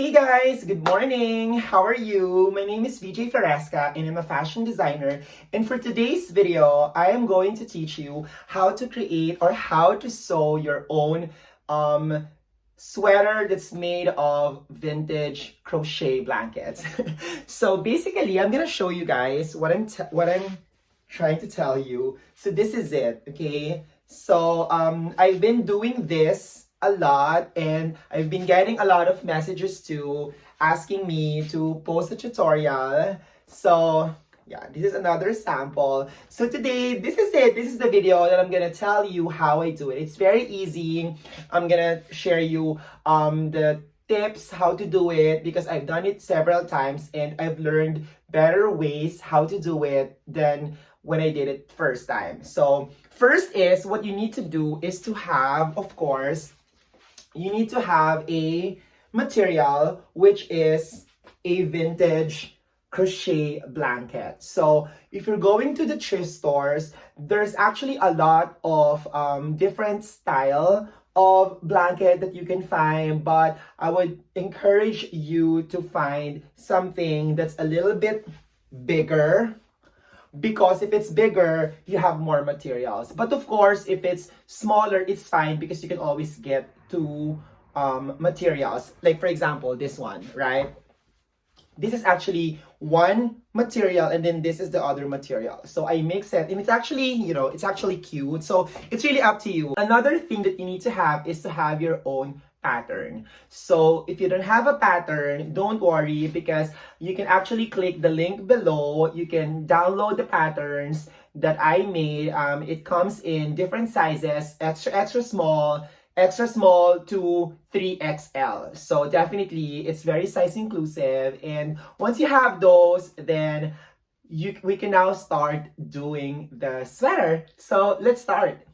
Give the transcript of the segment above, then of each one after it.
Hey guys, good morning. How are you? My name is VJ Fresca and I'm a fashion designer. And for today's video, I am going to teach you how to create or how to sew your own sweater that's made of vintage crochet blankets. So basically, I'm gonna show you guys what I'm trying to tell you. So this is it, okay? So I've been doing this a lot and I've been getting a lot of messages too asking me to post a tutorial. So yeah, this is another sample. So today, this is it. This is the video that I'm gonna tell you how I do it. It's very easy. I'm gonna share you the tips how to do it because I've done it several times and I've learned better ways how to do it than when I did it first time. So first is what you need to do is to have, of course, you need to have a material which is a vintage crochet blanket. So if you're going to the thrift stores, there's actually a lot of different style of blanket that you can find, but I would encourage you to find something that's a little bit bigger, because if it's bigger, you have more materials. But of course, if it's smaller, it's fine because you can always get two materials. Like for example, this one, right? This is actually one material and then this is the other material. So I mix it and it's actually, it's actually cute. So it's really up to you. Another thing that you need to have is to have your own pattern. So if you don't have a pattern, don't worry because you can actually click the link below. You can download the patterns that I made. It comes in different sizes, extra small to 3XL. So definitely it's very size inclusive. And once you have those, then we can now start doing the sweater. So let's start.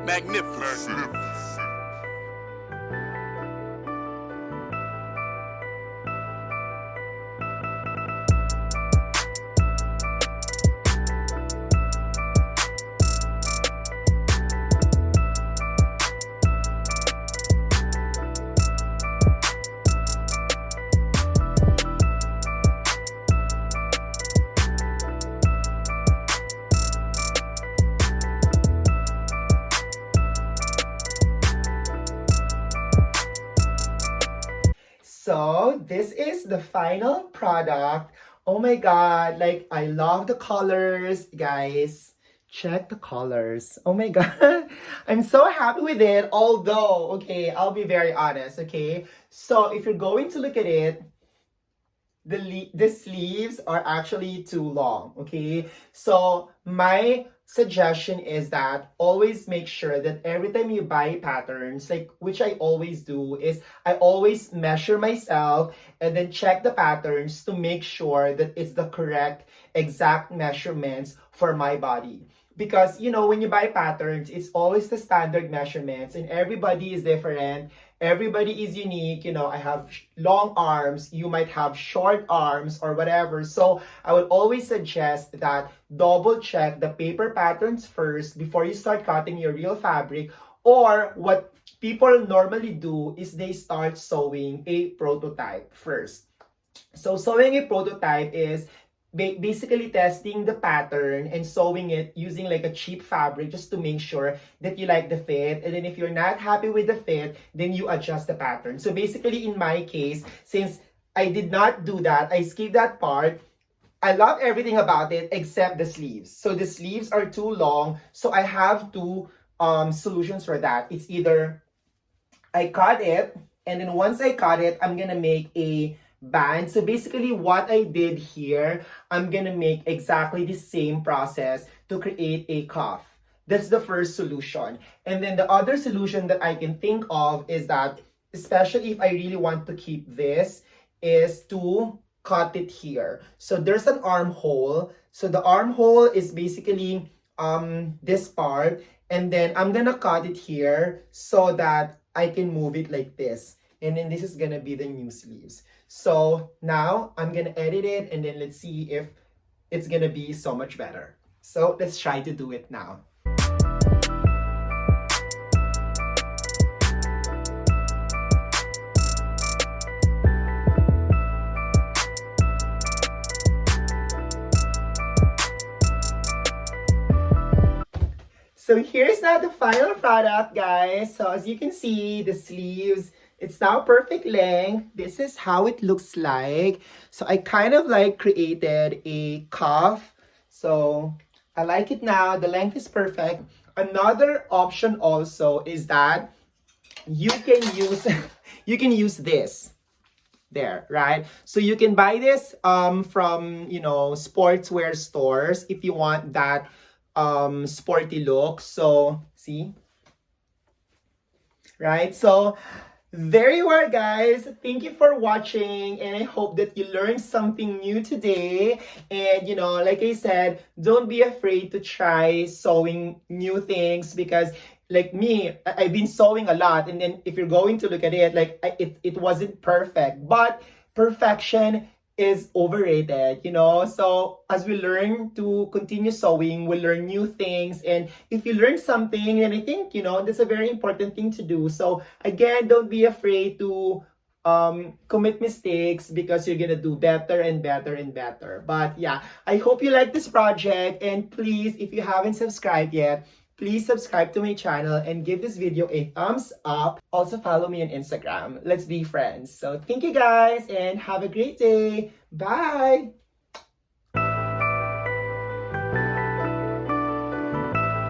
Magnificent. So this is the final product. Oh my god, like I love the colors, guys. Check the colors. Oh my god. I'm so happy with it. Although, okay, I'll be very honest, okay? So if you're going to look at it, the sleeves are actually too long, okay? So my suggestion is that always make sure that every time you buy patterns, like which I always do, is I always measure myself and then check the patterns to make sure that it's the correct exact measurements for my body. Because you know, when you buy patterns, it's always the standard measurements and everybody is different. Everybody is unique. You know, I have long arms, you might have short arms or whatever. So I would always suggest that double check the paper patterns first before you start cutting your real fabric. Or what people normally do is they start sewing a prototype first. So sewing a prototype is basically testing the pattern and sewing it using like a cheap fabric just to make sure that you like the fit. And then if you're not happy with the fit, then you adjust the pattern. So basically in my case, since I did not do that, I skipped that part. I love everything about it except the sleeves. So the sleeves are too long. So I have two solutions for that. It's either I cut it, and then once I cut it, I'm gonna make a band. So basically what I did here, I'm gonna make exactly the same process to create a cuff. That's the first solution. And then the other solution that I can think of is that, especially if I really want to keep this, is to cut it here. So there's an armhole. So the armhole is basically this part, and then I'm gonna cut it here so that I can move it like this. And then this is gonna be the new sleeves. So now I'm gonna edit it and then let's see if it's gonna be so much better. So let's try to do it now. So here's now the final product, guys. So as you can see, the sleeves, it's now perfect length. This is how it looks like. So I kind of like created a cuff. So I like it now. The length is perfect. Another option also is that you can use you can use this there, right? So you can buy this from, you know, sportswear stores if you want that sporty look. So see, right? So there you are, guys. Thank you for watching, and I hope that you learned something new today. And you know, like I said, don't be afraid to try sewing new things, because like me, I've been sewing a lot, and then if you're going to look at it, like it wasn't perfect, but perfection is overrated, you know. So as we learn to continue sewing, we'll learn new things, and if you learn something, and I think, you know, that's a very important thing to do. So again, don't be afraid to commit mistakes, because you're gonna do better and better and better. But yeah, I hope you like this project, and please, if you haven't subscribed yet, please subscribe to my channel and give this video a thumbs up. Also follow me on Instagram. Let's be friends. So thank you guys and have a great day. Bye!